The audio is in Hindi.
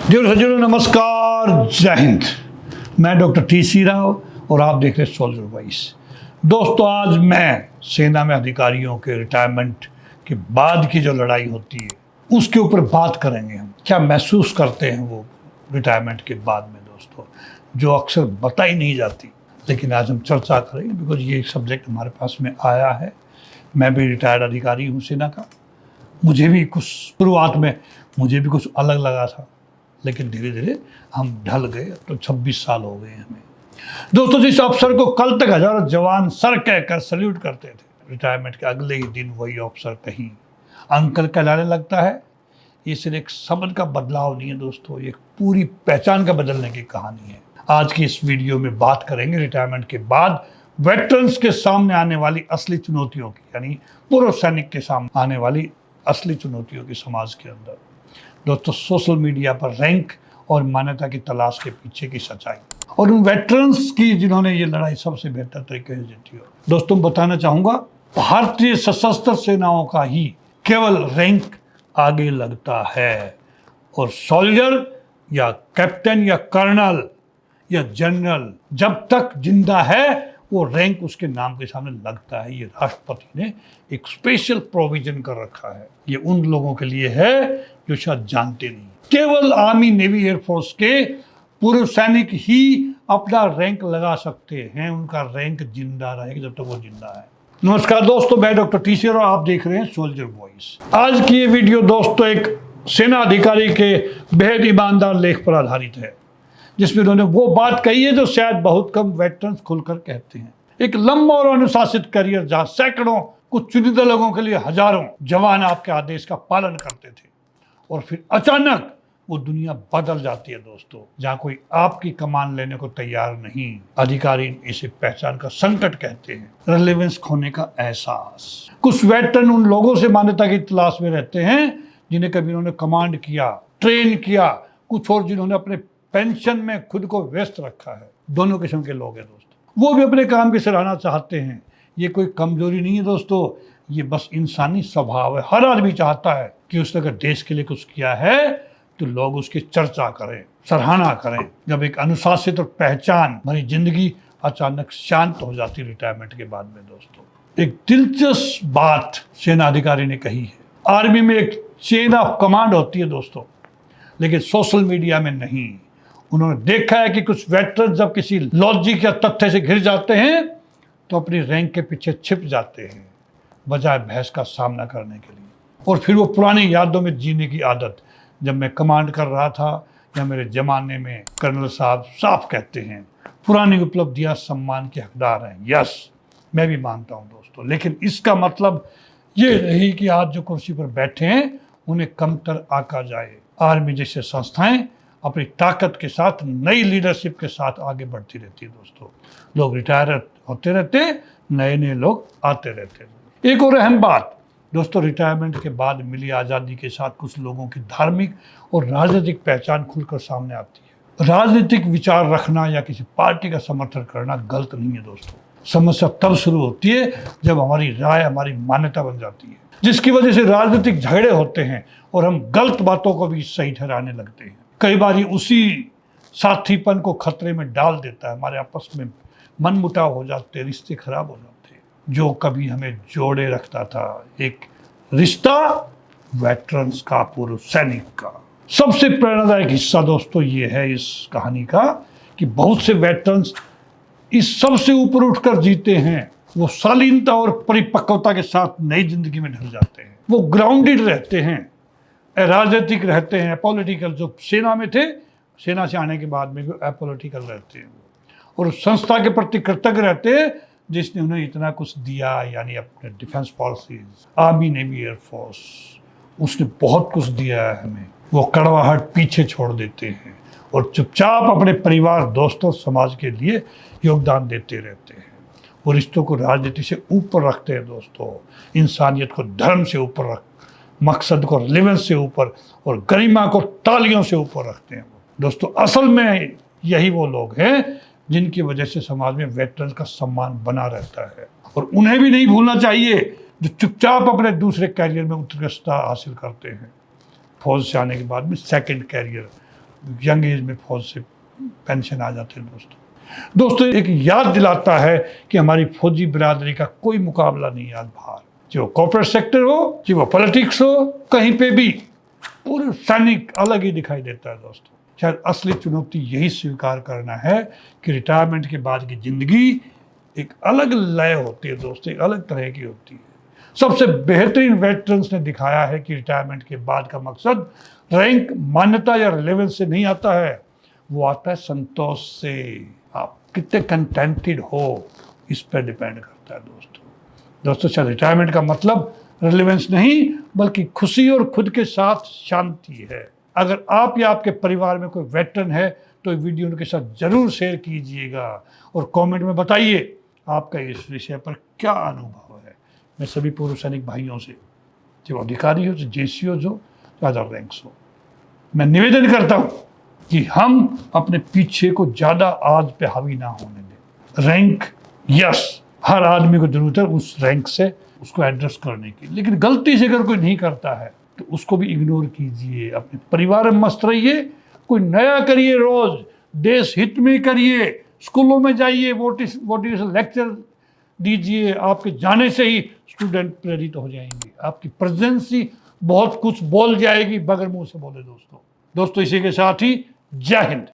डियर सज्जनों, नमस्कार, जय हिंद। मैं डॉक्टर टी.सी. राव और आप देख रहे हैं सोल्जर वॉइस। दोस्तों, आज मैं सेना में अधिकारियों के रिटायरमेंट के बाद की जो लड़ाई होती है उसके ऊपर बात करेंगे। हम क्या महसूस करते हैं वो रिटायरमेंट के बाद में, दोस्तों, जो अक्सर बताई नहीं जाती, लेकिन आज हम चर्चा करेंगे बिकॉज ये सब्जेक्ट हमारे पास में आया है। मैं भी रिटायर्ड अधिकारी हूँ सेना का। मुझे भी कुछ शुरुआत में मुझे भी कुछ अलग लगा था, लेकिन धीरे धीरे हम ढल गए। तो 26 साल हो गए हमें। दोस्तों, जिस अफसर को कल तक हजारों जवान सर कहकर सल्यूट करते थे, रिटायरमेंट के अगले ही दिन वही अफसर कहीं अंकल कहलाने लगता है। ये सिर्फ एक शब्द का बदलाव नहीं है दोस्तों, ये पूरी पहचान का बदलने की कहानी है। आज की इस वीडियो में बात करेंगे रिटायरमेंट के बाद वेटरन्स के सामने आने वाली असली चुनौतियों की, यानी पूर्व सैनिक के सामने आने वाली असली चुनौतियों की समाज के अंदर। दोस्तों, सोशल मीडिया पर रैंक और मान्यता की तलाश के पीछे की सच्चाई और उन वेटरन्स की जिन्होंने ये लड़ाई सबसे बेहतर तरीके से जीती हो। दोस्तों, बताना चाहूंगा, भारतीय सशस्त्र सेनाओं का ही केवल रैंक आगे लगता है और सोल्जर या कैप्टन या कर्नल या जनरल जब तक जिंदा है वो रैंक उसके नाम के सामने लगता है। ये राष्ट्रपति ने एक स्पेशल प्रोविजन कर रखा है। ये उन लोगों के लिए है जो शायद जानते नहीं। केवल आर्मी, नेवी, एयरफोर्स के पूर्व सैनिक ही अपना रैंक लगा सकते हैं। उनका रैंक जिंदा रहेगा जब तक वो जिंदा है। नमस्कार दोस्तों, मैं डॉक्टर टी.सी. और आप देख रहे हैं सोल्जर वॉइस। आज की ये वीडियो दोस्तों एक सेना अधिकारी के बेहद ईमानदार लेख पर आधारित है, जिसमें उन्होंने वो बात कही है जो शायद बहुत कम वेटरन्स खुलकर कहते हैं। एक लंबा और अनुशासित करियर जहां सैकड़ों, कुछ चुनिंदा लोगों के लिए हजारों जवान आपके आदेश का पालन करते थे और फिर अचानक वो दुनिया बदल जाती है दोस्तों, जहां कोई आपकी कमान लेने को तैयार नहीं। अधिकारी इसे पहचान का संकट कहते हैं, रिलेवेंस खोने का एहसास। कुछ वेटरन उन लोगों से मान्यता की तलाश में रहते हैं जिन्हें कभी उन्होंने कमांड किया, ट्रेन किया, कुछ और जिन्होंने अपने पेंशन में खुद को व्यस्त रखा है। दोनों किस्म के लोग हैं दोस्तों। वो भी अपने काम की सराहना चाहते हैं। ये कोई कमजोरी नहीं है दोस्तों, ये बस इंसानी स्वभाव है। हर आदमी चाहता है कि उसने अगर देश के लिए कुछ किया है तो लोग उसकी चर्चा करें, सराहना करें। जब एक अनुशासित और पहचान भरी जिंदगी अचानक शांत हो जाती रिटायरमेंट के बाद में दोस्तों, एक दिलचस्प बात सेना अधिकारी ने कही है। आर्मी में एक चेन ऑफ कमांड होती है दोस्तों, लेकिन सोशल मीडिया में नहीं। उन्होंने देखा है कि कुछ वेटरन जब किसी लॉजिक या तथ्य से घिर जाते हैं तो अपनी रैंक के पीछे छिप जाते हैं, बजाय बहस का सामना करने के लिए। और फिर वो पुरानी यादों में जीने की आदत, जब मैं कमांड कर रहा था या मेरे जमाने में, कर्नल साहब साफ कहते हैं, पुरानी उपलब्धियां सम्मान के हकदार हैं। यस, मैं भी मानता हूं दोस्तों, लेकिन इसका मतलब ये नहीं कि आज जो कुर्सी पर बैठे हैं उन्हें कमतर आका जाए। आर्मी जैसे संस्थाएं अपनी ताकत के साथ, नई लीडरशिप के साथ आगे बढ़ती रहती है दोस्तों। लोग रिटायर होते रहते, नए नए लोग आते रहते। एक और अहम बात दोस्तों, रिटायरमेंट के बाद मिली आज़ादी के साथ कुछ लोगों की धार्मिक और राजनीतिक पहचान खुलकर सामने आती है। राजनीतिक विचार रखना या किसी पार्टी का समर्थन करना गलत नहीं है दोस्तों। समस्या तब शुरू होती है जब हमारी राय हमारी मान्यता बन जाती है, जिसकी वजह से राजनीतिक झगड़े होते हैं और हम गलत बातों को भी सही ठहराने लगते हैं। कई बार ये उसी साथीपन को खतरे में डाल देता है। हमारे आपस में मनमुटाव हो जाते, रिश्ते खराब हो जाते हैं। जो कभी हमें जोड़े रखता था एक रिश्ता वेटरन्स का, पूर्व सैनिक का। सबसे प्रेरणादायक हिस्सा दोस्तों ये है इस कहानी का कि बहुत से वेटरन्स इस सबसे ऊपर उठकर जीते हैं। वो शालीनता और परिपक्वता के साथ नई जिंदगी में ढल जाते हैं। वो ग्राउंडेड रहते हैं, राजनीतिक रहते हैं, पॉलिटिकल। जो सेना में थे, सेना से आने के बाद में भी अपॉलिटिकल रहते हैं और उस संस्था के प्रति कृतज्ञ रहते हैं जिसने उन्हें इतना कुछ दिया, यानी अपने defence policies, army, navy, air force, उसने बहुत कुछ दिया है हमें। वो कड़वाहट पीछे छोड़ देते हैं और चुपचाप अपने परिवार, दोस्तों, समाज के लिए योगदान देते रहते हैं। वो रिश्तों को राजनीति से ऊपर रखते हैं दोस्तों, इंसानियत को धर्म से ऊपर रख, मकसद को रिलेवेंस से ऊपर और गरिमा को तालियों से ऊपर रखते हैं। दोस्तों, असल में यही वो लोग हैं जिनकी वजह से समाज में वेटरन्स का सम्मान बना रहता है। और उन्हें भी नहीं भूलना चाहिए जो चुपचाप अपने दूसरे कैरियर में उत्कृष्टता हासिल करते हैं। फौज से आने के बाद में सेकंड कैरियर, यंग एज में फौज से पेंशन आ जाते हैं। दोस्तों एक याद दिलाता है कि हमारी फौजी बिरादरी का कोई मुकाबला नहीं है आज बाहर, जो कॉर्पोरेट सेक्टर हो, जो पॉलिटिक्स हो, कहीं पे भी पूरे सैनिक अलग ही दिखाई देता है। दोस्तों शायद असली चुनौती यही स्वीकार करना है कि रिटायरमेंट के बाद की जिंदगी एक अलग लय होती है। दोस्तों एक अलग तरह की होती है। सबसे बेहतरीन वेटरन्स ने दिखाया है कि रिटायरमेंट के बाद का मकसद रैंक, मान्यता या रिलेवेंस से नहीं आता है, वो आता है संतोष से। आप कितने कंटेंटेड हो इस पर डिपेंड करता है। दोस्तों शायद रिटायरमेंट का मतलब रिलेवेंस नहीं बल्कि खुशी और खुद के साथ शांति है। अगर आप या आपके परिवार में कोई वेटरन है तो वीडियो उनके साथ जरूर शेयर कीजिएगा और कमेंट में बताइए आपका इस विषय पर क्या अनुभव है। मैं सभी पूर्व सैनिक भाइयों से, जो अधिकारी हो, जो जेसी हो, जो अदर रैंक्स हो, मैं निवेदन करता हूँ कि हम अपने पीछे को ज़्यादा आज पे हावी ना होने दें। रैंक यस, हर आदमी को जरूरत है उस रैंक से उसको एड्रेस करने की, लेकिन गलती से अगर कोई नहीं करता है तो उसको भी इग्नोर कीजिए। अपने परिवार में मस्त रहिए, कोई नया करिए, रोज देश हित में करिए, स्कूलों में जाइए, मोटिवेशनल लेक्चर दीजिए। आपके जाने से ही स्टूडेंट प्रेरित हो जाएंगे, आपकी प्रेजेंस ही बहुत कुछ बोल जाएगी बगैर मुंह से बोले। दोस्तों इसी के साथ ही जय हिंद।